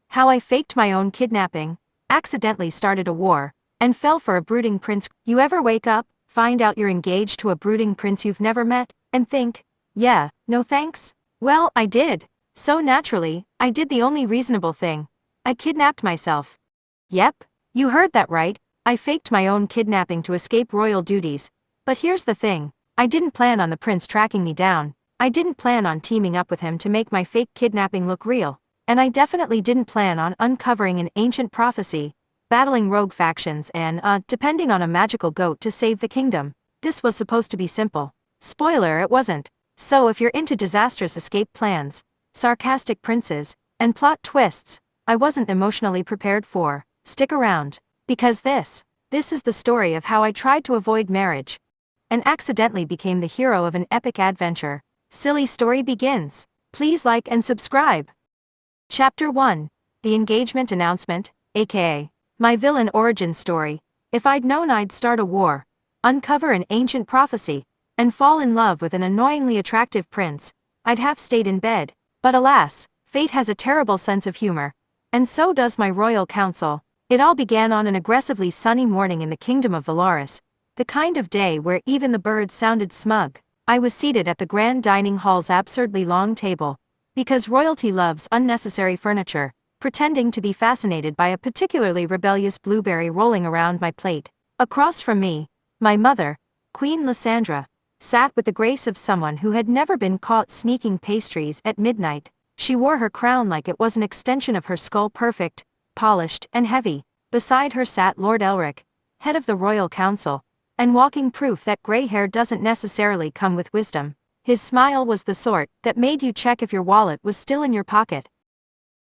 How I faked my own kidnapping, accidentally started a war, and fell for a brooding prince. You ever wake up, find out you're engaged to a brooding prince you've never met, and think, yeah, no thanks? Well, I did. So naturally, I did the only reasonable thing. I kidnapped myself. Yep, you heard that right, I faked my own kidnapping to escape royal duties. But here's the thing, I didn't plan on the prince tracking me down, I didn't plan on teaming up with him to make my fake kidnapping look real, and I definitely didn't plan on uncovering an ancient prophecy, battling rogue factions and, depending on a magical goat to save the kingdom. This was supposed to be simple. Spoiler, it wasn't. So if you're into disastrous escape plans, sarcastic princes, and plot twists, I wasn't emotionally prepared for, stick around. Because this is the story of how I tried to avoid marriage and accidentally became the hero of an epic adventure. Silly story begins. Please like and subscribe. Chapter 1. The Engagement Announcement, aka my villain origin story. If I'd known I'd start a war, uncover an ancient prophecy, and fall in love with an annoyingly attractive prince, I'd have stayed in bed. But alas, fate has a terrible sense of humor, and so does my royal council. It all began on an aggressively sunny morning in the kingdom of Valaris, the kind of day where even the birds sounded smug. I was seated at the grand dining hall's absurdly long table, because royalty loves unnecessary furniture, pretending to be fascinated by a particularly rebellious blueberry rolling around my plate. Across from me, my mother, Queen Lysandra, sat with the grace of someone who had never been caught sneaking pastries at midnight. She wore her crown like it was an extension of her skull, perfect, polished, and heavy. Beside her sat Lord Elric, head of the royal council, and walking proof that gray hair doesn't necessarily come with wisdom. His smile was the sort that made you check if your wallet was still in your pocket.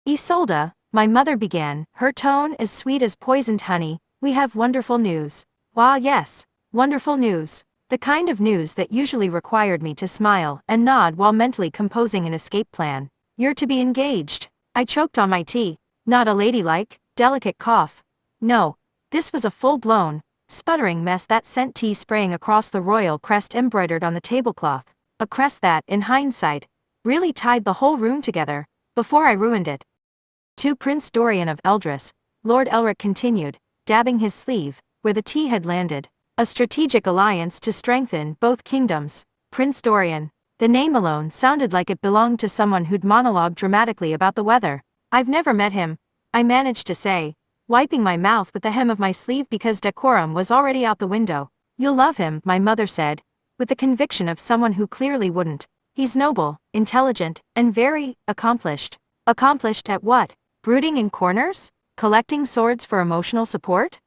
Isolde, my mother began, her tone as sweet as poisoned honey, we have wonderful news. Ah yes, wonderful news. The kind of news that usually required me to smile and nod while mentally composing an escape plan. You're to be engaged. I choked on my tea. Not a ladylike, delicate cough. No, this was a full-blown, sputtering mess that sent tea spraying across the royal crest embroidered on the tablecloth. A crest that, in hindsight, really tied the whole room together, before I ruined it. To Prince Dorian of Eldris, Lord Elric continued, dabbing his sleeve, where the tea had landed. A strategic alliance to strengthen both kingdoms. Prince Dorian. The name alone sounded like it belonged to someone who'd monologue dramatically about the weather. I've never met him, I managed to say, wiping my mouth with the hem of my sleeve because decorum was already out the window. You'll love him, my mother said, with the conviction of someone who clearly wouldn't. He's noble, intelligent, and very accomplished. Accomplished at what? Brooding in corners? Collecting swords for emotional support?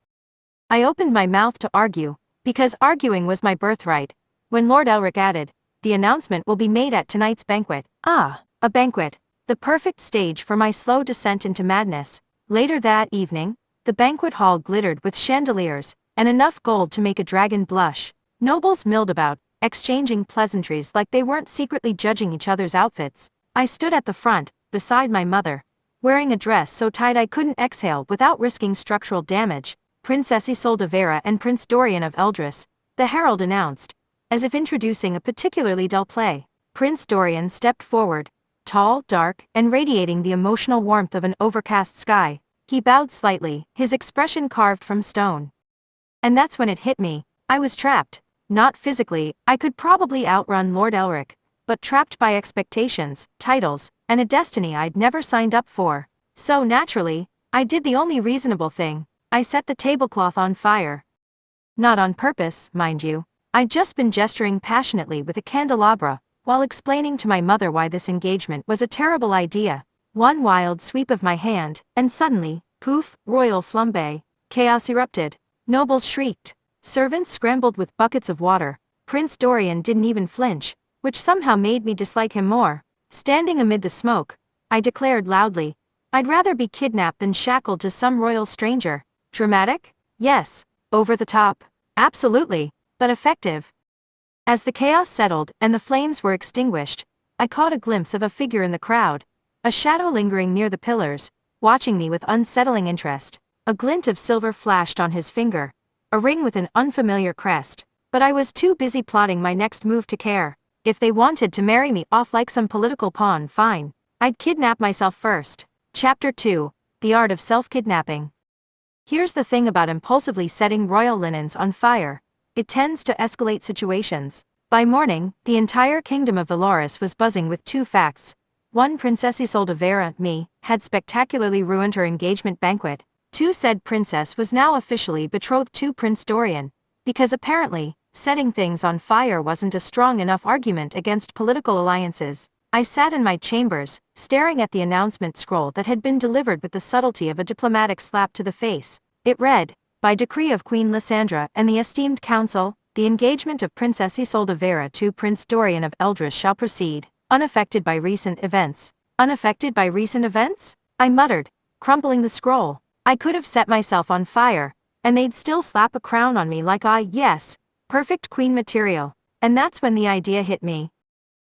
I opened my mouth to argue, because arguing was my birthright, when Lord Elric added, the announcement will be made at tonight's banquet. Ah, a banquet. The perfect stage for my slow descent into madness. Later that evening, the banquet hall glittered with chandeliers, and enough gold to make a dragon blush. Nobles milled about, exchanging pleasantries like they weren't secretly judging each other's outfits. I stood at the front, beside my mother, wearing a dress so tight I couldn't exhale without risking structural damage. Princess Isolde Vespera and Prince Dorian of Eldris, the herald announced, as if introducing a particularly dull play. Prince Dorian stepped forward, tall, dark, and radiating the emotional warmth of an overcast sky. He bowed slightly, his expression carved from stone. And that's when it hit me, I was trapped. Not physically, I could probably outrun Lord Elric, but trapped by expectations, titles, and a destiny I'd never signed up for. So naturally, I did the only reasonable thing. I set the tablecloth on fire. Not on purpose, mind you. I'd just been gesturing passionately with a candelabra, while explaining to my mother why this engagement was a terrible idea. One wild sweep of my hand, and suddenly, poof, royal flambe. Chaos erupted. Nobles shrieked. Servants scrambled with buckets of water. Prince Dorian didn't even flinch, which somehow made me dislike him more. Standing amid the smoke, I declared loudly, I'd rather be kidnapped than shackled to some royal stranger. Dramatic? Yes. Over the top? Absolutely. But effective. As the chaos settled and the flames were extinguished, I caught a glimpse of a figure in the crowd, a shadow lingering near the pillars, watching me with unsettling interest. A glint of silver flashed on his finger, a ring with an unfamiliar crest, but I was too busy plotting my next move to care. If they wanted to marry me off like some political pawn, fine. I'd kidnap myself first. Chapter 2. the art of self-kidnapping. Here's the thing about impulsively setting royal linens on fire. It tends to escalate situations. By morning, the entire kingdom of Valoris was buzzing with two facts. One, Princess Isolde Vespera, me, had spectacularly ruined her engagement banquet. Two, said princess was now officially betrothed to Prince Dorian. Because apparently, setting things on fire wasn't a strong enough argument against political alliances. I sat in my chambers, staring at the announcement scroll that had been delivered with the subtlety of a diplomatic slap to the face. It read, by decree of Queen Lysandra and the esteemed council, the engagement of Princess Isolde Vespera to Prince Dorian of Eldris shall proceed, unaffected by recent events. Unaffected by recent events? I muttered, crumpling the scroll. I could have set myself on fire, and they'd still slap a crown on me like yes, perfect queen material. And that's when the idea hit me.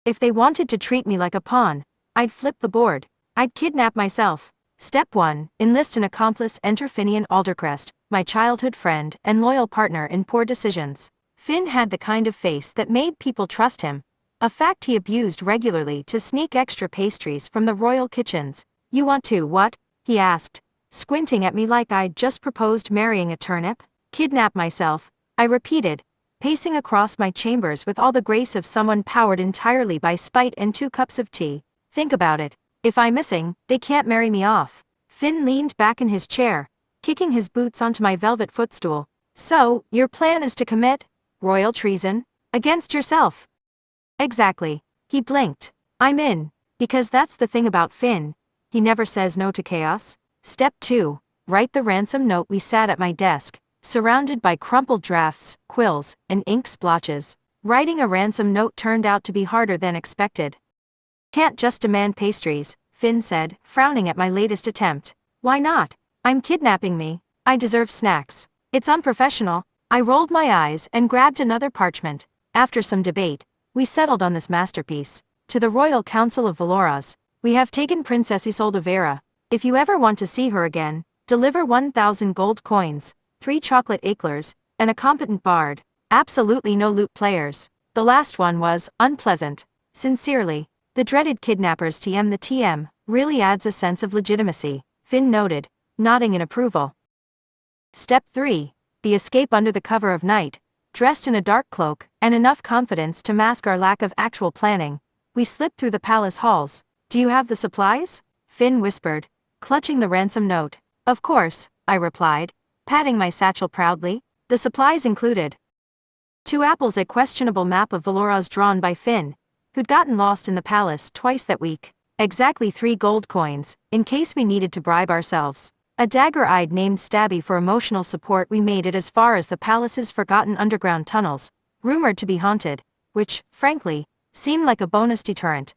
If they wanted to treat me like a pawn, I'd flip the board. I'd kidnap myself. Step 1, enlist an accomplice. Enter Phanie Aldercrest, my childhood friend and loyal partner in poor decisions. Finn had the kind of face that made people trust him, a fact he abused regularly to sneak extra pastries from the royal kitchens. You want to what? He asked, squinting at me like I'd just proposed marrying a turnip. Kidnap myself, I repeated, pacing across my chambers with all the grace of someone powered entirely by spite and 2 cups of tea. Think about it. If I'm missing, they can't marry me off. Finn leaned back in his chair, kicking his boots onto my velvet footstool. So, your plan is to commit royal treason against yourself? Exactly. He blinked. I'm in. Because that's the thing about Finn. He never says no to chaos. Step 2. Write the ransom note. We sat at my desk, surrounded by crumpled drafts, quills, and ink splotches. Writing a ransom note turned out to be harder than expected. Can't just demand pastries, Finn said, frowning at my latest attempt. Why not? I'm kidnapping me. I deserve snacks. It's unprofessional. I rolled my eyes and grabbed another parchment. After some debate, we settled on this masterpiece. To the Royal Council of Valoras, we have taken Princess Isolde Vespera. If you ever want to see her again, deliver 1,000 gold coins, 3 chocolate eclairs, and a competent bard. Absolutely no lute players. The last one was unpleasant. Sincerely, the dreaded kidnappers. TM. The TM really adds a sense of legitimacy, Finn noted, nodding in approval. Step 3. The escape. Under the cover of night, dressed in a dark cloak and enough confidence to mask our lack of actual planning, we slipped through the palace halls. Do you have the supplies? Finn whispered, clutching the ransom note. Of course, I replied, patting my satchel proudly. The supplies included 2 apples, a questionable map of Valoras drawn by Finn, who'd gotten lost in the palace twice that week, exactly 3 gold coins, in case we needed to bribe ourselves, a dagger I'd named Stabby for emotional support. We made it as far as the palace's forgotten underground tunnels, rumored to be haunted, which, frankly, seemed like a bonus deterrent.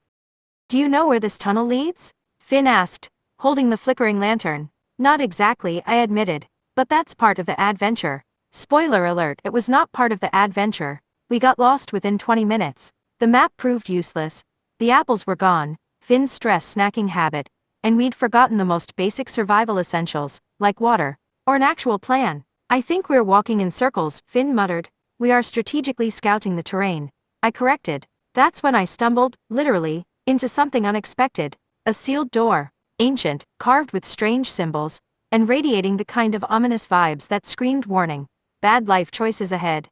Do you know where this tunnel leads? Finn asked, holding the flickering lantern. Not exactly, I admitted, but that's part of the adventure. Spoiler alert, it was not part of the adventure. We got lost within 20 minutes. The map proved useless, the apples were gone, Finn's stress snacking habit, and we'd forgotten the most basic survival essentials, like water, or an actual plan. I think we're walking in circles, Finn muttered. We are strategically scouting the terrain, I corrected. That's when I stumbled, literally, into something unexpected. A sealed door, ancient, carved with strange symbols, and radiating the kind of ominous vibes that screamed warning. Bad life choices ahead.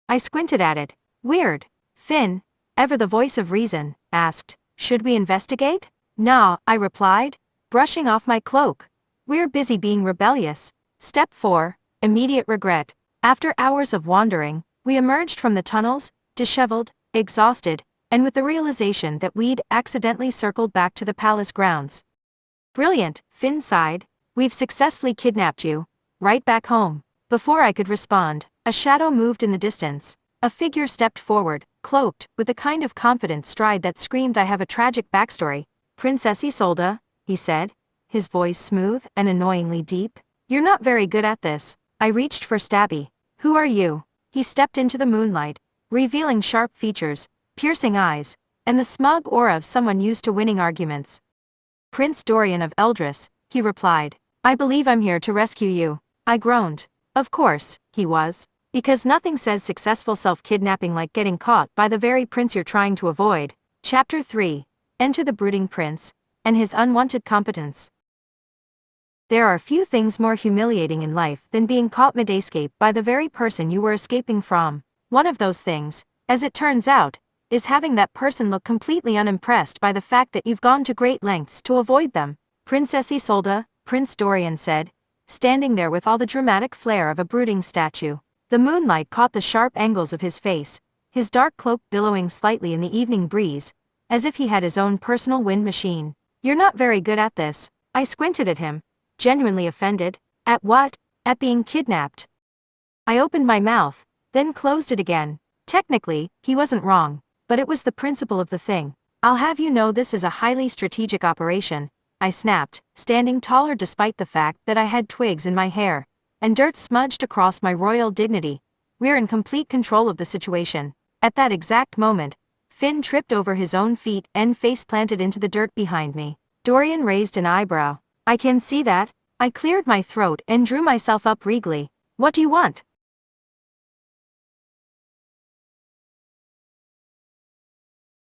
I squinted at it. Weird. Finn, ever the voice of reason, asked, should we investigate? Nah, I replied, brushing off my cloak. We're busy being rebellious. Step 4, immediate regret. After hours of wandering, we emerged from the tunnels, disheveled, exhausted, and with the realization that we'd accidentally circled back to the palace grounds. Brilliant, Finn sighed. We've successfully kidnapped you. Right back home. Before I could respond, a shadow moved in the distance. A figure stepped forward, cloaked, with a kind of confident stride that screamed, I have a tragic backstory. Princess Isolde, he said, his voice smooth and annoyingly deep. You're not very good at this. I reached for Stabby. Who are you? He stepped into the moonlight, revealing sharp features, piercing eyes, and the smug aura of someone used to winning arguments. Prince Dorian of Eldris, he replied. I believe I'm here to rescue you. I groaned. Of course, he was. Because nothing says successful self-kidnapping like getting caught by the very prince you're trying to avoid. Chapter 3. Enter the brooding prince, and his unwanted competence. There are few things more humiliating in life than being caught mid-escape by the very person you were escaping from. One of those things, as it turns out, is having that person look completely unimpressed by the fact that you've gone to great lengths to avoid them. Princess Isolde, Prince Dorian said, standing there with all the dramatic flair of a brooding statue. The moonlight caught the sharp angles of his face, his dark cloak billowing slightly in the evening breeze, as if he had his own personal wind machine. You're not very good at this. I squinted at him, genuinely offended. At what? At being kidnapped. I opened my mouth, then closed it again. Technically, he wasn't wrong, but it was the principle of the thing. I'll have you know this is a highly strategic operation, I snapped, standing taller despite the fact that I had twigs in my hair, and dirt smudged across my royal dignity. We're in complete control of the situation. At that exact moment, Finn tripped over his own feet and face planted into the dirt behind me. Dorian raised an eyebrow. I can see that. I cleared my throat and drew myself up regally. What do you want?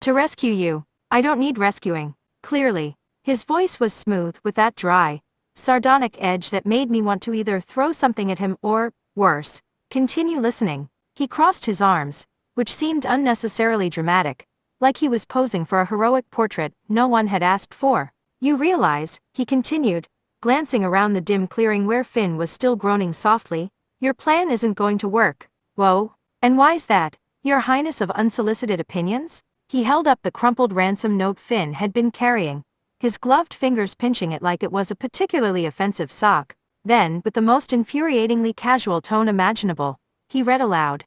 To rescue you. I don't need rescuing. Clearly. His voice was smooth with that dry, sardonic edge that made me want to either throw something at him or, worse, continue listening. He crossed his arms, which seemed unnecessarily dramatic, like he was posing for a heroic portrait no one had asked for. You realize, he continued, glancing around the dim clearing where Finn was still groaning softly, your plan isn't going to work. Whoa. And why's that? Your Highness of unsolicited opinions? He held up the crumpled ransom note Finn had been carrying, his gloved fingers pinching it like it was a particularly offensive sock. Then, with the most infuriatingly casual tone imaginable, he read aloud.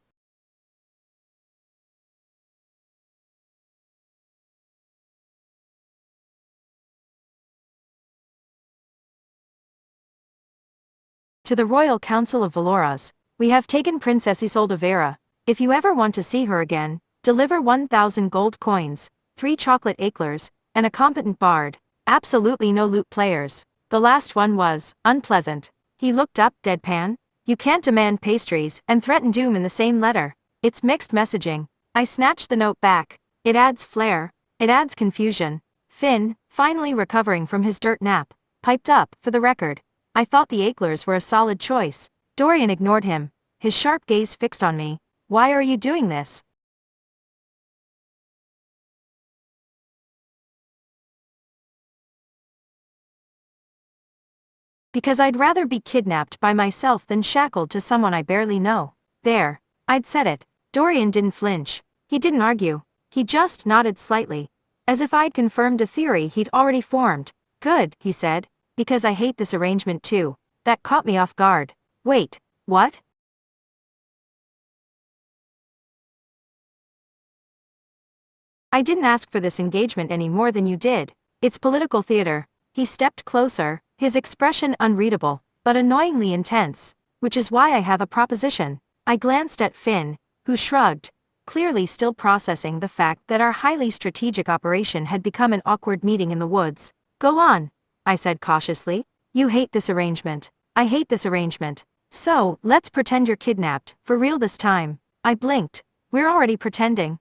To the Royal Council of Valoras, we have taken Princess Isolde Vespera. If you ever want to see her again, deliver 1,000 gold coins, 3 chocolate eclairs, and a competent bard. Absolutely no lute players. The last one was unpleasant. He looked up deadpan. You can't demand pastries and threaten doom in the same letter. It's mixed messaging. I snatched the note back. It adds flair. It adds confusion. Finn, finally recovering from his dirt nap, piped up, for the record. I thought the eclairs were a solid choice. Dorian ignored him, his sharp gaze fixed on me. Why are you doing this? Because I'd rather be kidnapped by myself than shackled to someone I barely know. There. I'd said it. Dorian didn't flinch. He didn't argue. He just nodded slightly, as if I'd confirmed a theory he'd already formed. Good, he said, because I hate this arrangement too. That caught me off guard. Wait, what? I didn't ask for this engagement any more than you did. It's political theater. He stepped closer, his expression unreadable, but annoyingly intense, which is why I have a proposition. I glanced at Finn, who shrugged, clearly still processing the fact that our highly strategic operation had become an awkward meeting in the woods. Go on, I said cautiously. You hate this arrangement. I hate this arrangement. So, let's pretend you're kidnapped, for real this time. I blinked. We're already pretending.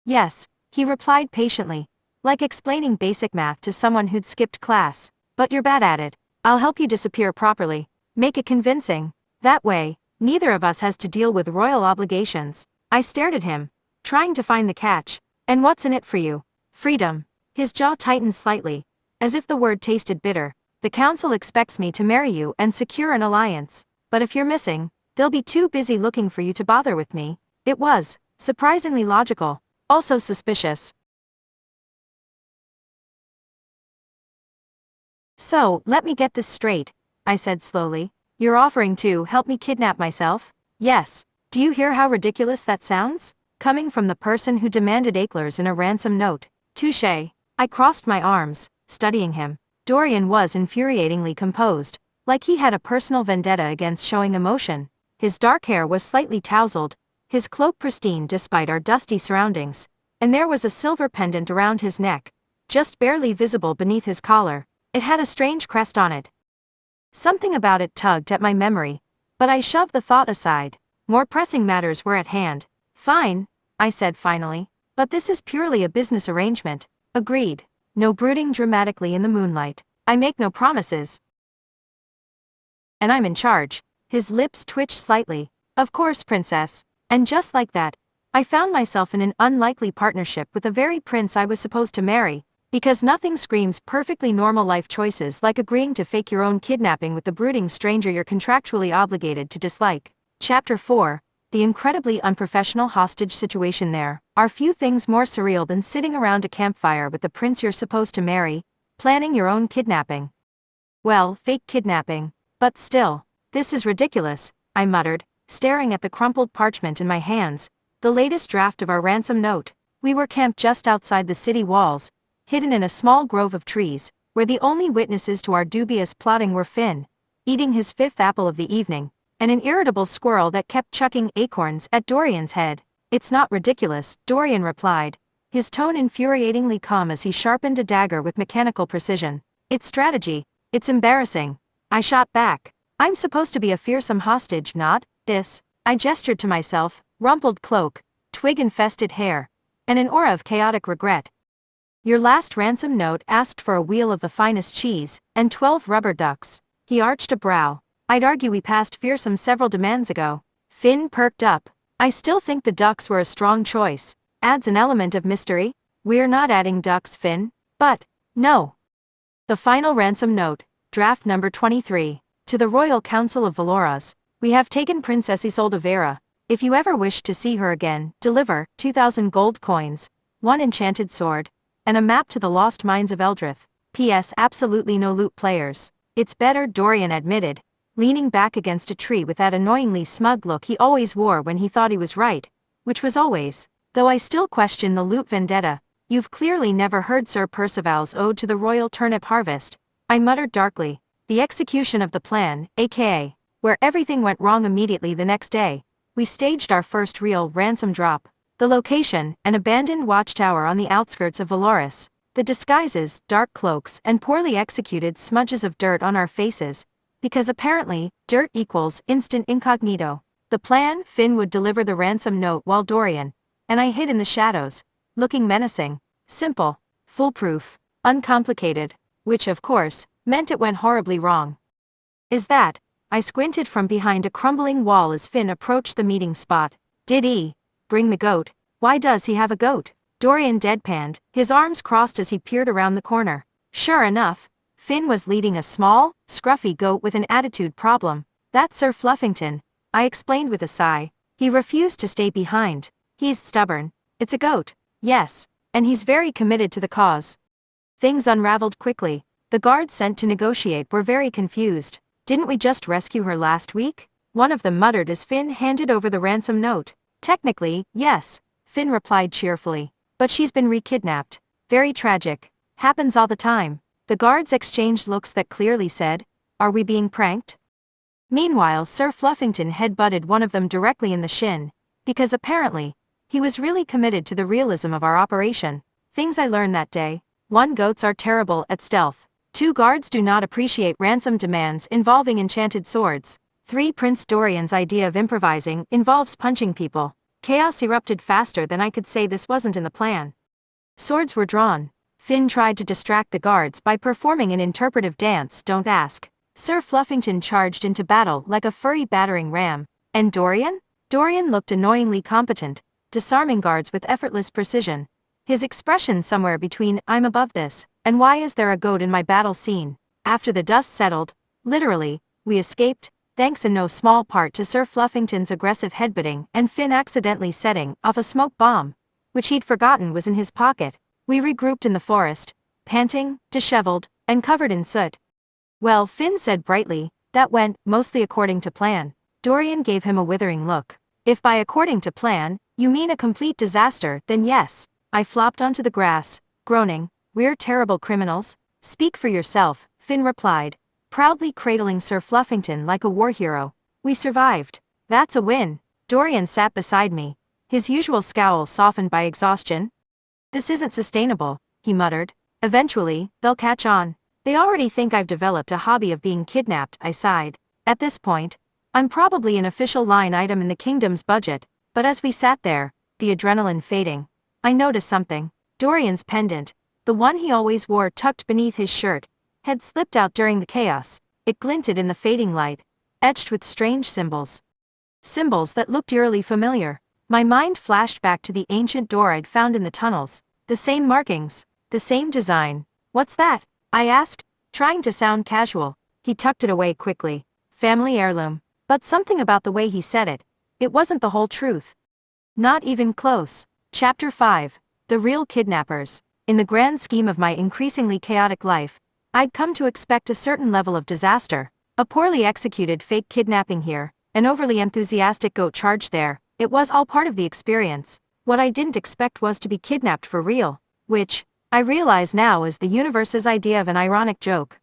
Yes, he replied patiently, like explaining basic math to someone who'd skipped class. But you're bad at it. I'll help you disappear properly. Make it convincing. That way, neither of us has to deal with royal obligations. I stared at him, trying to find the catch. And what's in it for you? Freedom. His jaw tightened slightly, as if the word tasted bitter. The council expects me to marry you and secure an alliance. But if you're missing, they'll be too busy looking for you to bother with me. It was surprisingly logical. Also suspicious. So, let me get this straight, I said slowly. You're offering to help me kidnap myself? Yes. Do you hear how ridiculous that sounds? Coming from the person who demanded eclairs in a ransom note. Touché. I crossed my arms, studying him. Dorian was infuriatingly composed, like he had a personal vendetta against showing emotion. His dark hair was slightly tousled, his cloak pristine despite our dusty surroundings, and there was a silver pendant around his neck, just barely visible beneath his collar. It had a strange crest on it. Something about it tugged at my memory, but I shoved the thought aside. More pressing matters were at hand. Fine, I said finally, but this is purely a business arrangement. Agreed. No brooding dramatically in the moonlight. I make no promises. And I'm in charge. His lips twitched slightly. Of course, princess. And just like that, I found myself in an unlikely partnership with the very prince I was supposed to marry, because nothing screams perfectly normal life choices like agreeing to fake your own kidnapping with the brooding stranger you're contractually obligated to dislike. Chapter 4. The incredibly unprofessional hostage situation. There are few things more surreal than sitting around a campfire with the prince you're supposed to marry, planning your own kidnapping. Well, fake kidnapping. But still, this is ridiculous, I muttered, staring at the crumpled parchment in my hands, the latest draft of our ransom note. We were camped just outside the city walls, hidden in a small grove of trees, where the only witnesses to our dubious plotting were Finn, eating his fifth apple of the evening, and an irritable squirrel that kept chucking acorns at Dorian's head. It's not ridiculous, Dorian replied, his tone infuriatingly calm as he sharpened a dagger with mechanical precision. It's strategy. It's embarrassing. I shot back. I'm supposed to be a fearsome hostage, not this. I gestured to myself, rumpled cloak, twig-infested hair, and an aura of chaotic regret. Your last ransom note asked for a wheel of the finest cheese, and 12 rubber ducks. He arched a brow. I'd argue we passed fearsome several demands ago. Finn perked up. I still think the ducks were a strong choice. Adds an element of mystery. We're not adding ducks, Finn. But, no. The final ransom note, draft number 23. To the Royal Council of Valoras, we have taken Princess Isolde Vespera. If you ever wish to see her again, deliver 2,000 gold coins, 1 enchanted sword, and a map to the lost mines of Eldrith. P.S. Absolutely no loot, players. It's better, Dorian admitted, leaning back against a tree with that annoyingly smug look he always wore when he thought he was right, which was always. Though I still question the loot vendetta. You've clearly never heard Sir Percival's ode to the royal turnip harvest, I muttered darkly. The execution of the plan, aka, where everything went wrong immediately the next day, we staged our first real ransom drop. The location, an abandoned watchtower on the outskirts of Valoris. The disguises, dark cloaks and poorly executed smudges of dirt on our faces, because apparently, dirt equals instant incognito. The plan, Finn would deliver the ransom note while Dorian and I hid in the shadows, looking menacing. Simple, foolproof, uncomplicated, which of course, meant it went horribly wrong. Is that? I squinted from behind a crumbling wall as Finn approached the meeting spot. Did he bring the goat? Why does he have a goat? Dorian deadpanned, his arms crossed as he peered around the corner. Sure enough, Finn was leading a small, scruffy goat with an attitude problem. That's Sir Fluffington, I explained with a sigh. He refused to stay behind. He's stubborn. It's a goat. Yes. And he's very committed to the cause. Things unraveled quickly. The guards sent to negotiate were very confused. Didn't we just rescue her last week? One of them muttered as Finn handed over the ransom note. Technically, yes, Finn replied cheerfully. But she's been re-kidnapped. Very tragic. Happens all the time. The guards exchanged looks that clearly said, are we being pranked? Meanwhile, Sir Fluffington head-butted one of them directly in the shin, because apparently, he was really committed to the realism of our operation. Things I learned that day. 1. Goats are terrible at stealth. 2. Guards do not appreciate ransom demands involving enchanted swords. 3. Prince Dorian's idea of improvising involves punching people. Chaos erupted faster than I could say this wasn't in the plan. Swords were drawn. Finn tried to distract the guards by performing an interpretive dance, don't ask. Sir Fluffington charged into battle like a furry battering ram. And Dorian? Dorian looked annoyingly competent, disarming guards with effortless precision. His expression somewhere between, I'm above this, and why is there a goat in my battle scene? After the dust settled, literally, we escaped, thanks in no small part to Sir Fluffington's aggressive headbutting and Finn accidentally setting off a smoke bomb, which he'd forgotten was in his pocket. We regrouped in the forest, panting, disheveled, and covered in soot. Well, Finn said brightly, that went mostly according to plan. Dorian gave him a withering look. If by according to plan, you mean a complete disaster, then yes. I flopped onto the grass, groaning, we're terrible criminals. Speak for yourself, Finn replied, proudly cradling Sir Fluffington like a war hero. We survived. That's a win. Dorian sat beside me, his usual scowl softened by exhaustion. This isn't sustainable, he muttered. Eventually, they'll catch on. They already think I've developed a hobby of being kidnapped, I sighed. At this point, I'm probably an official line item in the kingdom's budget, but as we sat there, the adrenaline fading, I noticed something. Dorian's pendant, the one he always wore tucked beneath his shirt, had slipped out during the chaos. It glinted in the fading light, etched with strange symbols. Symbols that looked eerily familiar. My mind flashed back to the ancient door I'd found in the tunnels. The same markings, the same design. What's that? I asked, trying to sound casual. He tucked it away quickly. Family heirloom. But something about the way he said it. It wasn't the whole truth. Not even close. Chapter 5. The Real Kidnappers. In the grand scheme of my increasingly chaotic life, I'd come to expect a certain level of disaster. A poorly executed fake kidnapping here, an overly enthusiastic goat charge there. It was all part of the experience. What I didn't expect was to be kidnapped for real, which, I realize now, is the universe's idea of an ironic joke.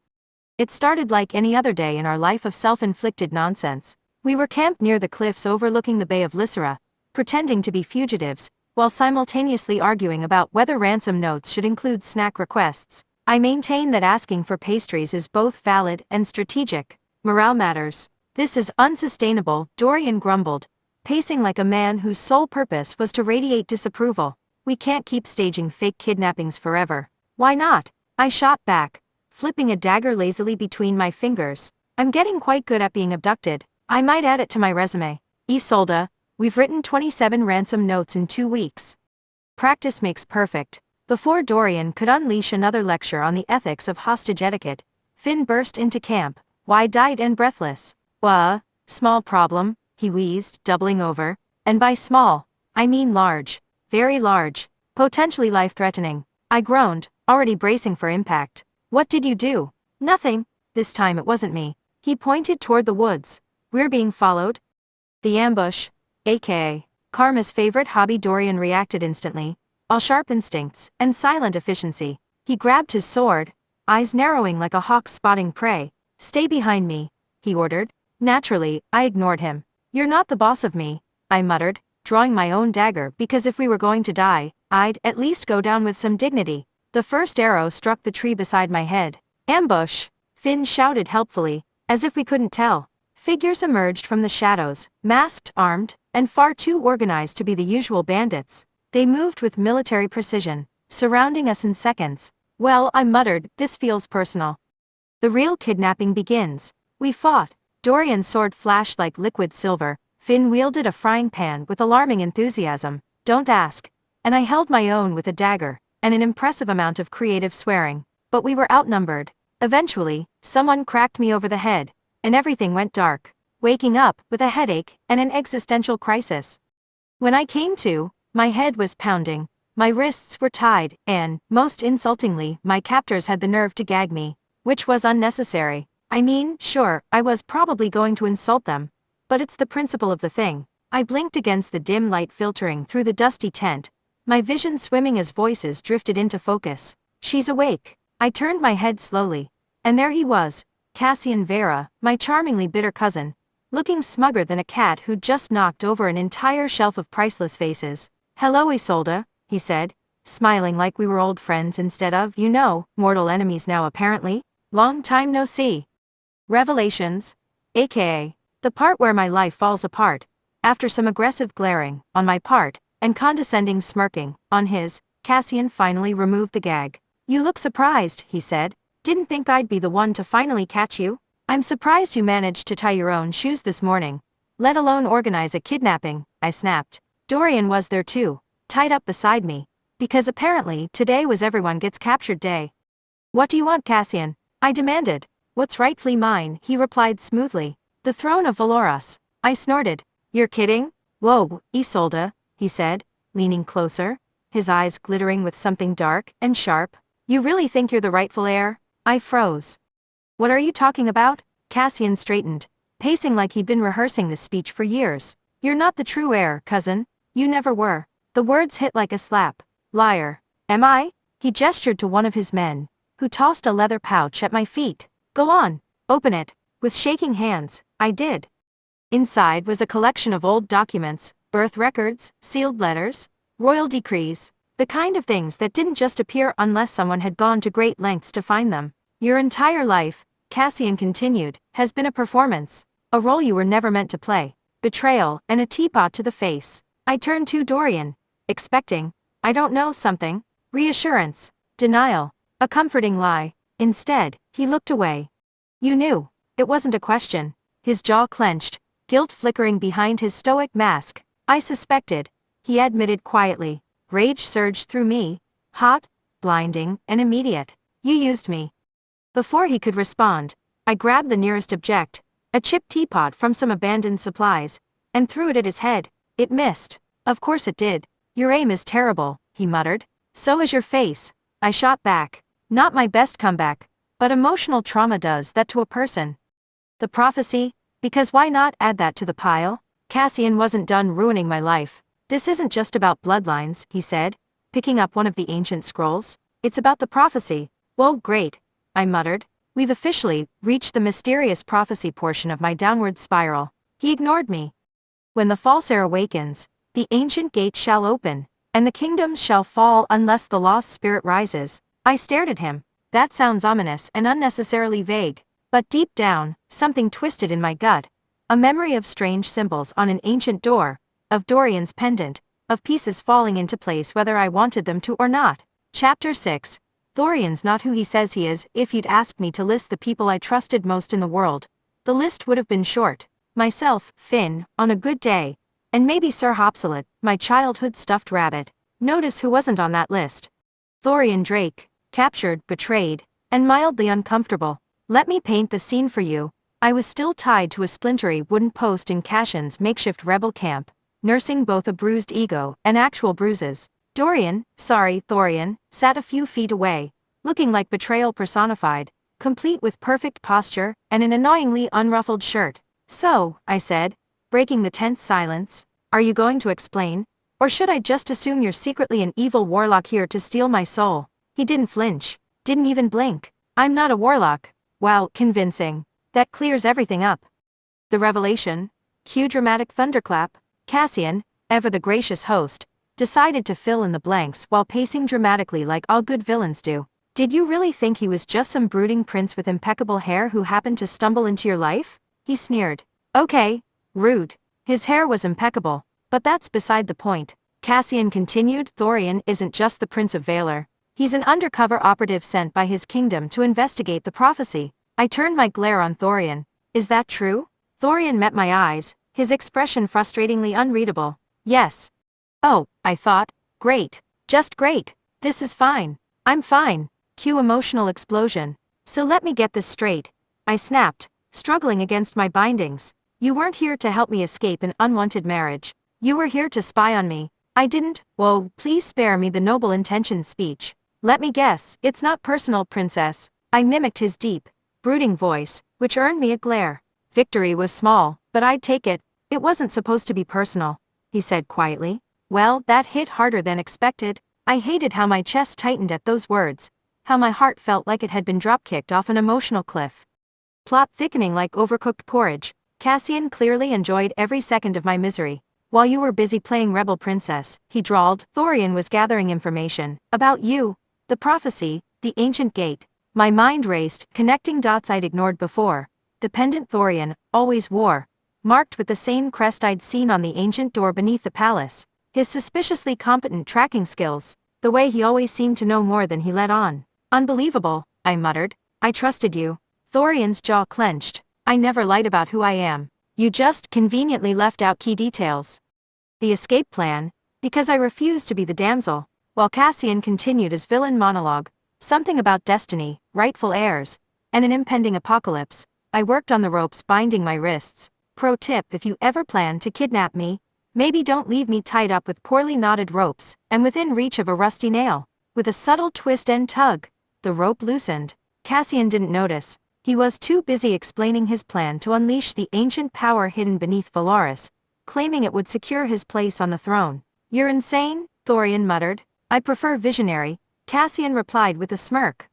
It started like any other day in our life of self-inflicted nonsense. We were camped near the cliffs overlooking the Bay of Lysera, pretending to be fugitives, while simultaneously arguing about whether ransom notes should include snack requests. I maintain that asking for pastries is both valid and strategic. Morale matters. This is unsustainable, Dorian grumbled, pacing like a man whose sole purpose was to radiate disapproval. We can't keep staging fake kidnappings forever. Why not? I shot back, flipping a dagger lazily between my fingers. I'm getting quite good at being abducted. I might add it to my resume. Isolde, we've written 27 ransom notes in 2 weeks. Practice makes perfect. Before Dorian could unleash another lecture on the ethics of hostage etiquette, Finn burst into camp, wide-eyed and breathless. Small problem, he wheezed, doubling over. And by small, I mean large. Very large. Potentially life-threatening. I groaned, already bracing for impact. What did you do? Nothing. This time it wasn't me. He pointed toward the woods. We're being followed? The ambush, aka Karma's favorite hobby. Dorian reacted instantly, all sharp instincts and silent efficiency. He grabbed his sword, eyes narrowing like a hawk spotting prey. Stay behind me, he ordered. Naturally, I ignored him. You're not the boss of me, I muttered, drawing my own dagger because if we were going to die, I'd at least go down with some dignity. The first arrow struck the tree beside my head. Ambush! Finn shouted helpfully, as if we couldn't tell. Figures emerged from the shadows, masked, armed, and far too organized to be the usual bandits. They moved with military precision, surrounding us in seconds. Well, I muttered, this feels personal. The real kidnapping begins. We fought. Dorian's sword flashed like liquid silver. Finn wielded a frying pan with alarming enthusiasm. Don't ask. And I held my own with a dagger, and an impressive amount of creative swearing. But we were outnumbered. Eventually, someone cracked me over the head, and everything went dark, waking up with a headache and an existential crisis. When I came to, my head was pounding, my wrists were tied, and, most insultingly, my captors had the nerve to gag me, which was unnecessary. I mean, sure, I was probably going to insult them, but it's the principle of the thing. I blinked against the dim light filtering through the dusty tent, my vision swimming as voices drifted into focus. She's awake. I turned my head slowly, and there he was, Cassian Vera, my charmingly bitter cousin, looking smugger than a cat who'd just knocked over an entire shelf of priceless vases. Hello Isolde, he said, smiling like we were old friends instead of, mortal enemies now apparently. Long time no see. Revelations, aka the part where my life falls apart, after some aggressive glaring, on my part, and condescending smirking, on his. Cassian finally removed the gag. You look surprised, he said. Didn't think I'd be the one to finally catch you. I'm surprised you managed to tie your own shoes this morning, let alone organize a kidnapping, I snapped. Dorian was there too, tied up beside me, because apparently today was everyone gets captured day. What do you want, Cassian? I demanded. What's rightfully mine, he replied smoothly. The throne of Valoras. I snorted. You're kidding? Whoa, Isolde, he said, leaning closer, his eyes glittering with something dark and sharp. You really think you're the rightful heir? I froze. What are you talking about? Cassian straightened, pacing like he'd been rehearsing this speech for years. You're not the true heir, cousin. You never were. The words hit like a slap. Liar. Am I? He gestured to one of his men, who tossed a leather pouch at my feet. Go on, open it. With shaking hands, I did. Inside was a collection of old documents, birth records, sealed letters, royal decrees, the kind of things that didn't just appear unless someone had gone to great lengths to find them. Your entire life, Cassian continued, has been a performance, a role you were never meant to play. Betrayal and a teapot to the face. I turned to Dorian, expecting, I don't know, something, reassurance, denial, a comforting lie. Instead, He looked away. You knew. It wasn't a question. His jaw clenched, guilt flickering behind his stoic mask. I suspected, he admitted quietly. Rage surged through me. Hot, blinding, and immediate. You used me. Before he could respond, I grabbed the nearest object, a chipped teapot from some abandoned supplies, and threw it at his head. It missed. Of course it did. Your aim is terrible, he muttered. So is your face. I shot back. Not my best comeback, but emotional trauma does that to a person. The prophecy? Because why not add that to the pile? Cassian wasn't done ruining my life. This isn't just about bloodlines, he said, picking up one of the ancient scrolls. It's about the prophecy. Whoa, great, I muttered. We've officially reached the mysterious prophecy portion of my downward spiral. He ignored me. When the false heir awakens, the ancient gate shall open, and the kingdoms shall fall unless the lost spirit rises. I stared at him. That sounds ominous and unnecessarily vague. But deep down, something twisted in my gut. A memory of strange symbols on an ancient door, of Dorian's pendant, of pieces falling into place whether I wanted them to or not. Chapter 6. Dorian's not who he says he is. If you'd asked me to list the people I trusted most in the world, the list would have been short. Myself, Finn, on a good day, and maybe Sir Hopsalet, my childhood stuffed rabbit. Notice who wasn't on that list. Dorian Drake, captured, betrayed, and mildly uncomfortable. Let me paint the scene for you. I was still tied to a splintery wooden post in Cassion's makeshift rebel camp, nursing both a bruised ego and actual bruises. Thorian, sat a few feet away, looking like betrayal personified, complete with perfect posture and an annoyingly unruffled shirt. So, I said, breaking the tense silence, are you going to explain? Or should I just assume you're secretly an evil warlock here to steal my soul? He didn't flinch, didn't even blink. I'm not a warlock. Wow, convincing. That clears everything up. The revelation? Cue dramatic thunderclap. Cassian, ever the gracious host, decided to fill in the blanks while pacing dramatically like all good villains do. Did you really think he was just some brooding prince with impeccable hair who happened to stumble into your life? He sneered. Okay, rude. His hair was impeccable, but that's beside the point. Cassian continued. Thorian isn't just the Prince of Valor. He's an undercover operative sent by his kingdom to investigate the prophecy. I turned my glare on Thorian. Is that true? Thorian met my eyes, his expression frustratingly unreadable. Yes. Oh, I thought. Great. Just great. This is fine. I'm fine. Cue emotional explosion. So let me get this straight. I snapped, struggling against my bindings. You weren't here to help me escape an unwanted marriage. You were here to spy on me. I didn't. Whoa, please spare me the noble intentioned speech. Let me guess, it's not personal, princess. I mimicked his deep, brooding voice, which earned me a glare. Victory was small, but I'd take it. It wasn't supposed to be personal, he said quietly. Well, that hit harder than expected. I hated how my chest tightened at those words, how my heart felt like it had been drop-kicked off an emotional cliff. Plot thickening like overcooked porridge. Cassian clearly enjoyed every second of my misery. While you were busy playing rebel princess, he drawled, Thorian was gathering information about you. The prophecy, the ancient gate. My mind raced, connecting dots I'd ignored before. The pendant Thorian always wore, marked with the same crest I'd seen on the ancient door beneath the palace. His suspiciously competent tracking skills, the way he always seemed to know more than he let on. Unbelievable, I muttered. I trusted you. Thorian's jaw clenched. I never lied about who I am. You just conveniently left out key details. The escape plan, because I refused to be the damsel. While Cassian continued his villain monologue, something about destiny, rightful heirs, and an impending apocalypse, I worked on the ropes binding my wrists. Pro tip: if you ever plan to kidnap me, maybe don't leave me tied up with poorly knotted ropes, and within reach of a rusty nail. With a subtle twist and tug, the rope loosened. Cassian didn't notice. He was too busy explaining his plan to unleash the ancient power hidden beneath Valaris, claiming it would secure his place on the throne. You're insane, Thorian muttered. I prefer visionary, Cassian replied with a smirk.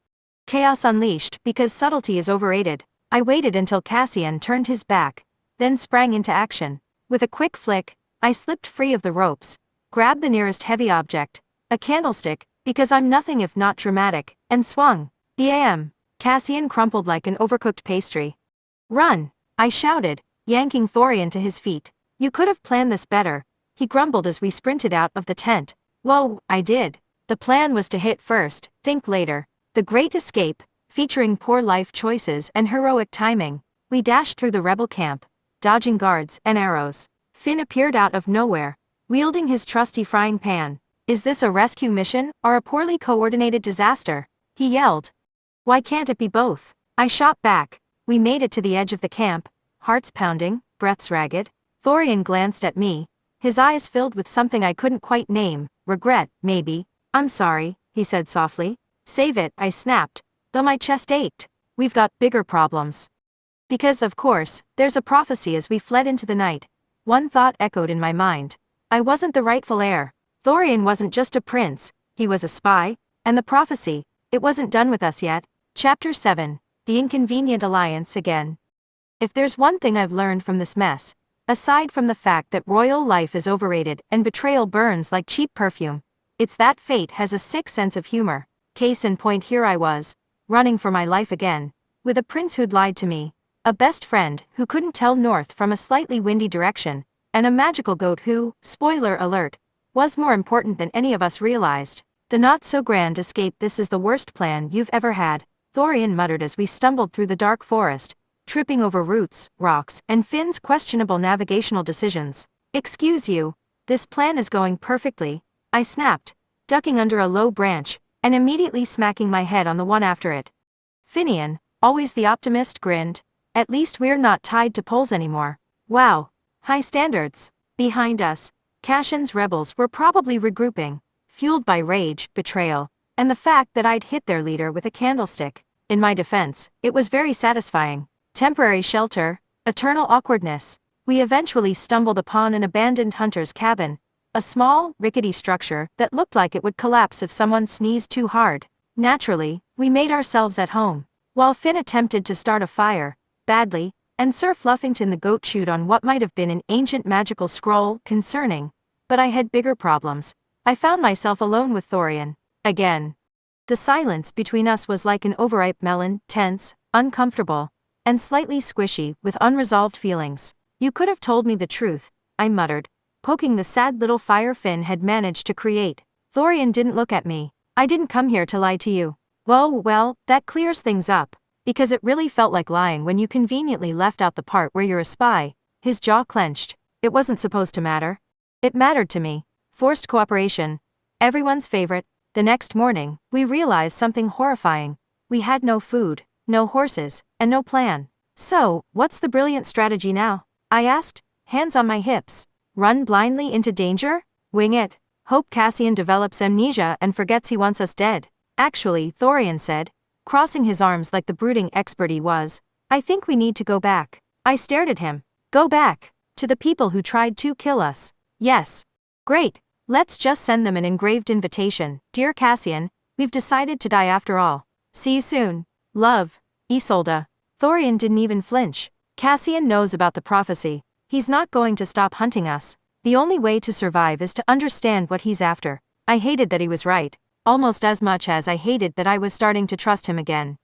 Chaos unleashed, because subtlety is overrated. I waited until Cassian turned his back, then sprang into action. With a quick flick, I slipped free of the ropes, grabbed the nearest heavy object, a candlestick, because I'm nothing if not dramatic, and swung. Bam! Cassian crumpled like an overcooked pastry. Run! I shouted, yanking Thorian to his feet. You could have planned this better, he grumbled as we sprinted out of the tent. Whoa, I did. The plan was to hit first, think later. The Great Escape, featuring poor life choices and heroic timing. We dashed through the rebel camp, dodging guards and arrows. Finn appeared out of nowhere, wielding his trusty frying pan. Is this a rescue mission, or a poorly coordinated disaster? He yelled. Why can't it be both? I shot back. We made it to the edge of the camp, hearts pounding, breaths ragged. Thorian glanced at me, his eyes filled with something I couldn't quite name, regret, maybe. I'm sorry, he said softly. Save it, I snapped, though my chest ached. We've got bigger problems. Because, of course, there's a prophecy. As we fled into the night, one thought echoed in my mind. I wasn't the rightful heir. Thorian wasn't just a prince, he was a spy, and the prophecy, it wasn't done with us yet. Chapter 7, The Inconvenient Alliance Again. If there's one thing I've learned from this mess, aside from the fact that royal life is overrated and betrayal burns like cheap perfume, it's that fate has a sick sense of humor. Case in point, here I was, running for my life again, with a prince who'd lied to me, a best friend who couldn't tell north from a slightly windy direction, and a magical goat who, spoiler alert, was more important than any of us realized. The not-so-grand escape. This is the worst plan you've ever had, Thorian muttered as we stumbled through the dark forest, tripping over roots, rocks, and Finn's questionable navigational decisions. Excuse you, this plan is going perfectly, I snapped, ducking under a low branch, and immediately smacking my head on the one after it. Finian, always the optimist, grinned. At least we're not tied to poles anymore. Wow. High standards. Behind us, Kashin's rebels were probably regrouping, fueled by rage, betrayal, and the fact that I'd hit their leader with a candlestick. In my defense, it was very satisfying. Temporary shelter, eternal awkwardness. We eventually stumbled upon an abandoned hunter's cabin, a small, rickety structure that looked like it would collapse if someone sneezed too hard. Naturally, we made ourselves at home. While Finn attempted to start a fire, badly, and Sir Fluffington the goat chewed on what might have been an ancient magical scroll. Concerning, but I had bigger problems. I found myself alone with Thorian. Again. The silence between us was like an overripe melon, tense, uncomfortable, and slightly squishy, with unresolved feelings. You could have told me the truth, I muttered, poking the sad little fire Finn had managed to create. Thorian didn't look at me. I didn't come here to lie to you. Well, that clears things up. Because it really felt like lying when you conveniently left out the part where you're a spy. His jaw clenched. It wasn't supposed to matter. It mattered to me. Forced cooperation. Everyone's favorite. The next morning, we realized something horrifying. We had no food, no horses, and no plan. So, what's the brilliant strategy now? I asked, hands on my hips. Run blindly into danger? Wing it. Hope Cassian develops amnesia and forgets he wants us dead. Actually, Thorian said, crossing his arms like the brooding expert he was, I think we need to go back. I stared at him. Go back? To the people who tried to kill us? Yes. Great. Let's just send them an engraved invitation. Dear Cassian, we've decided to die after all. See you soon. Love. Isolde. Thorian didn't even flinch. Cassian knows about the prophecy. He's not going to stop hunting us. The only way to survive is to understand what he's after. I hated that he was right. Almost as much as I hated that I was starting to trust him again.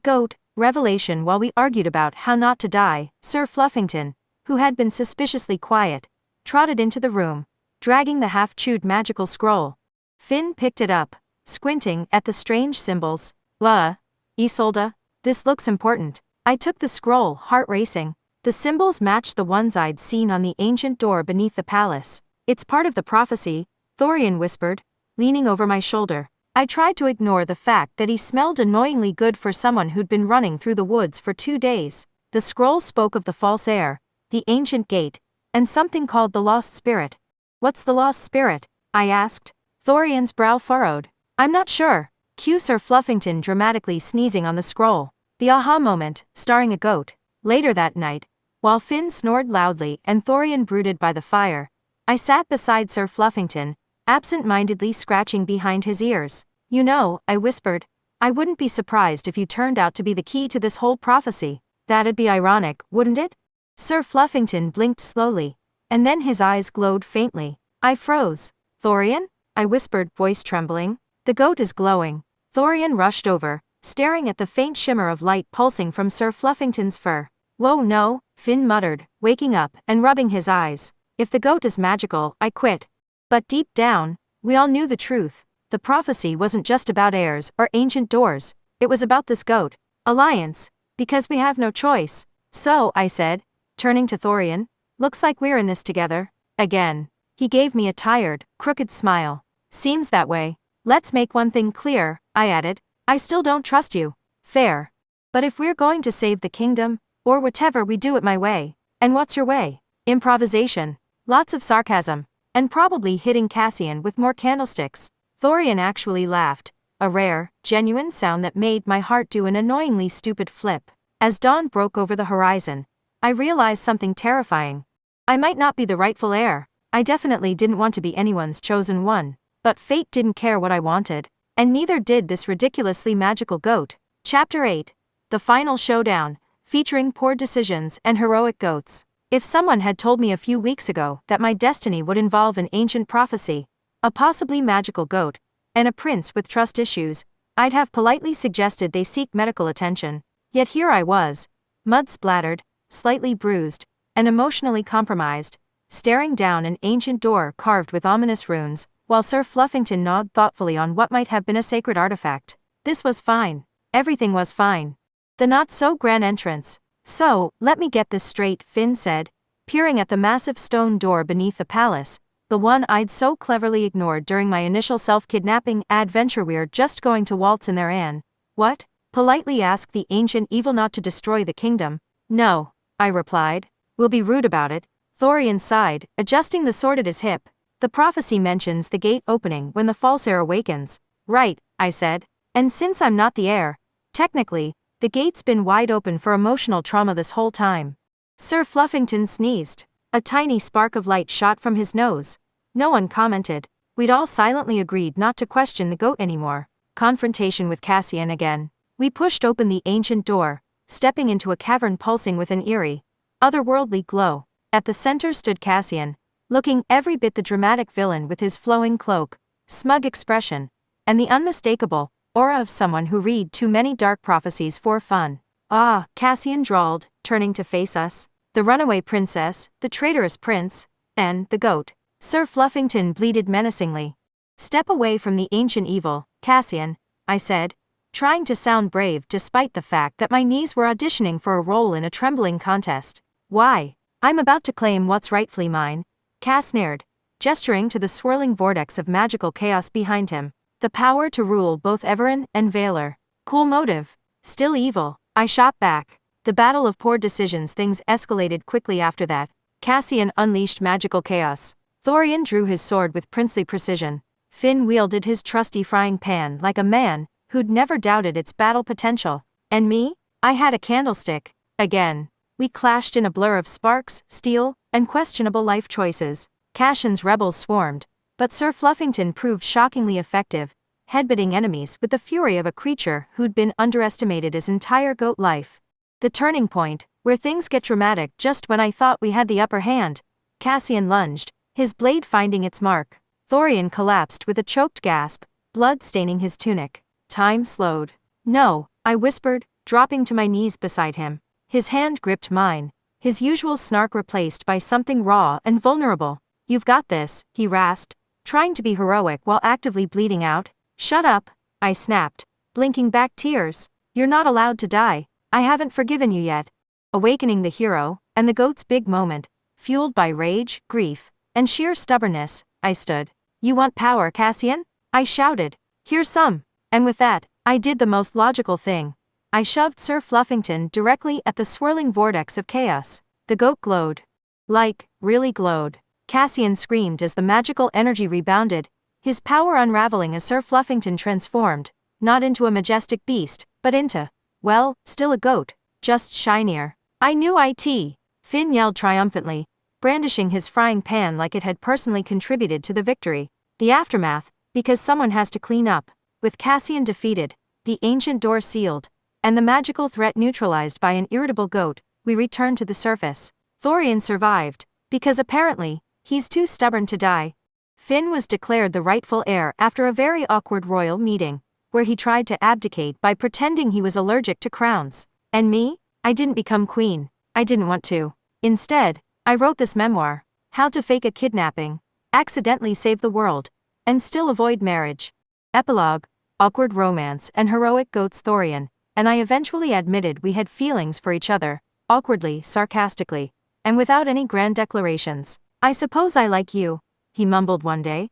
Goat, revelation. While we argued about how not to die, Sir Fluffington, who had been suspiciously quiet, trotted into the room, dragging the half-chewed magical scroll. Finn picked it up, squinting at the strange symbols. Isolde, this looks important. I took the scroll, heart racing. The symbols matched the ones I'd seen on the ancient door beneath the palace. It's part of the prophecy, Thorian whispered, leaning over my shoulder. I tried to ignore the fact that he smelled annoyingly good for someone who'd been running through the woods for 2 days. The scroll spoke of the false heir, the ancient gate, and something called the lost spirit. What's the lost spirit? I asked. Thorian's brow furrowed. I'm not sure. Cue Sir Fluffington dramatically sneezing on the scroll. The aha moment, starring a goat. Later that night, while Finn snored loudly and Thorian brooded by the fire, I sat beside Sir Fluffington, absent-mindedly scratching behind his ears. You know, I whispered, I wouldn't be surprised if you turned out to be the key to this whole prophecy. That'd be ironic, wouldn't it? Sir Fluffington blinked slowly, and then his eyes glowed faintly. I froze. Thorian? I whispered, voice trembling. The goat is glowing. Thorian rushed over, staring at the faint shimmer of light pulsing from Sir Fluffington's fur. Whoa, no, Finn muttered, waking up and rubbing his eyes. If the goat is magical, I quit. But deep down, we all knew the truth. The prophecy wasn't just about heirs or ancient doors. It was about this goat alliance, because we have no choice. So, I said, turning to Thorian, looks like we're in this together. Again. He gave me a tired, crooked smile. Seems that way. Let's make one thing clear, I added. I still don't trust you. Fair. But if we're going to save the kingdom, or whatever, we do it my way. And what's your way? Improvisation. Lots of sarcasm. And probably hitting Cassian with more candlesticks. Thorian actually laughed. A rare, genuine sound that made my heart do an annoyingly stupid flip. As dawn broke over the horizon, I realized something terrifying. I might not be the rightful heir. I definitely didn't want to be anyone's chosen one. But fate didn't care what I wanted. And neither did this ridiculously magical goat. Chapter 8. The Final Showdown, featuring poor decisions and heroic goats. If someone had told me a few weeks ago that my destiny would involve an ancient prophecy, a possibly magical goat, and a prince with trust issues, I'd have politely suggested they seek medical attention. Yet here I was, mud-splattered, slightly bruised, and emotionally compromised, staring down an ancient door carved with ominous runes, while Sir Fluffington gnawed thoughtfully on what might have been a sacred artifact. This was fine. Everything was fine. The not-so-grand entrance. So, let me get this straight, Finn said, peering at the massive stone door beneath the palace, the one I'd so cleverly ignored during my initial self-kidnapping adventure. We're just going to waltz in there, Anne. What? Politely asked the ancient evil. Not to destroy the kingdom. No, I replied. We'll be rude about it. Thorian sighed, adjusting the sword at his hip. The prophecy mentions the gate opening when the false heir awakens. Right, I said. And since I'm not the heir, technically, the gate's been wide open for emotional trauma this whole time. Sir Fluffington sneezed. A tiny spark of light shot from his nose. No one commented. We'd all silently agreed not to question the goat anymore. Confrontation with Cassian again. We pushed open the ancient door, stepping into a cavern pulsing with an eerie, otherworldly glow. At the center stood Cassian, looking every bit the dramatic villain with his flowing cloak, smug expression, and the unmistakable aura of someone who read too many dark prophecies for fun. Ah, Cassian drawled, turning to face us. The runaway princess, the traitorous prince, and the goat. Sir Fluffington bleated menacingly. Step away from the ancient evil, Cassian, I said, trying to sound brave despite the fact that my knees were auditioning for a role in a trembling contest. Why? I'm about to claim what's rightfully mine, Cass sneered, gesturing to the swirling vortex of magical chaos behind him. The power to rule both Everin and Valor. Cool motive. Still evil, I shot back. The battle of poor decisions. Things escalated quickly after that. Cassian unleashed magical chaos. Thorian drew his sword with princely precision. Finn wielded his trusty frying pan like a man who'd never doubted its battle potential. And me? I had a candlestick. Again. We clashed in a blur of sparks, steel, and questionable life choices. Cassian's rebels swarmed, but Sir Fluffington proved shockingly effective, headbutting enemies with the fury of a creature who'd been underestimated his entire goat life. The turning point, where things get dramatic just when I thought we had the upper hand. Cassian lunged, his blade finding its mark. Thorian collapsed with a choked gasp, blood staining his tunic. Time slowed. No, I whispered, dropping to my knees beside him. His hand gripped mine, his usual snark replaced by something raw and vulnerable. You've got this, he rasped, trying to be heroic while actively bleeding out. Shut up, I snapped, blinking back tears. You're not allowed to die. I haven't forgiven you yet. Awakening the hero, and the goat's big moment, fueled by rage, grief, and sheer stubbornness, I stood. You want power, Cassian? I shouted. Here's some. And with that, I did the most logical thing. I shoved Sir Fluffington directly at the swirling vortex of chaos. The goat glowed. Like, really glowed. Cassian screamed as the magical energy rebounded, his power unraveling as Sir Fluffington transformed, not into a majestic beast, but into, well, still a goat, just shinier. I knew it. Finn yelled triumphantly, brandishing his frying pan like it had personally contributed to the victory. The aftermath, because someone has to clean up. With Cassian defeated, the ancient door sealed, and the magical threat neutralized by an irritable goat, we returned to the surface. Thorian survived, because apparently, he's too stubborn to die. Finn was declared the rightful heir after a very awkward royal meeting, where he tried to abdicate by pretending he was allergic to crowns. And me? I didn't become queen. I didn't want to. Instead, I wrote this memoir. How to fake a kidnapping, accidentally save the world, and still avoid marriage. Epilogue. awkward romance, and heroic goats Thorian, and I eventually admitted we had feelings for each other, awkwardly, sarcastically, and without any grand declarations. I suppose I like you, he mumbled one day.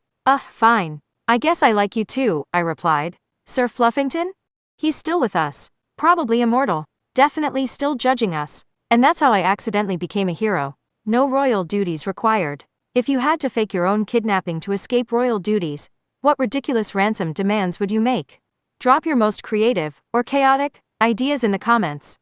Fine. I guess I like you too, I replied. Sir Fluffington? He's still with us. Probably immortal. Definitely still judging us. And that's how I accidentally became a hero. No royal duties required. If you had to fake your own kidnapping to escape royal duties, what ridiculous ransom demands would you make? Drop your most creative, or chaotic, ideas in the comments.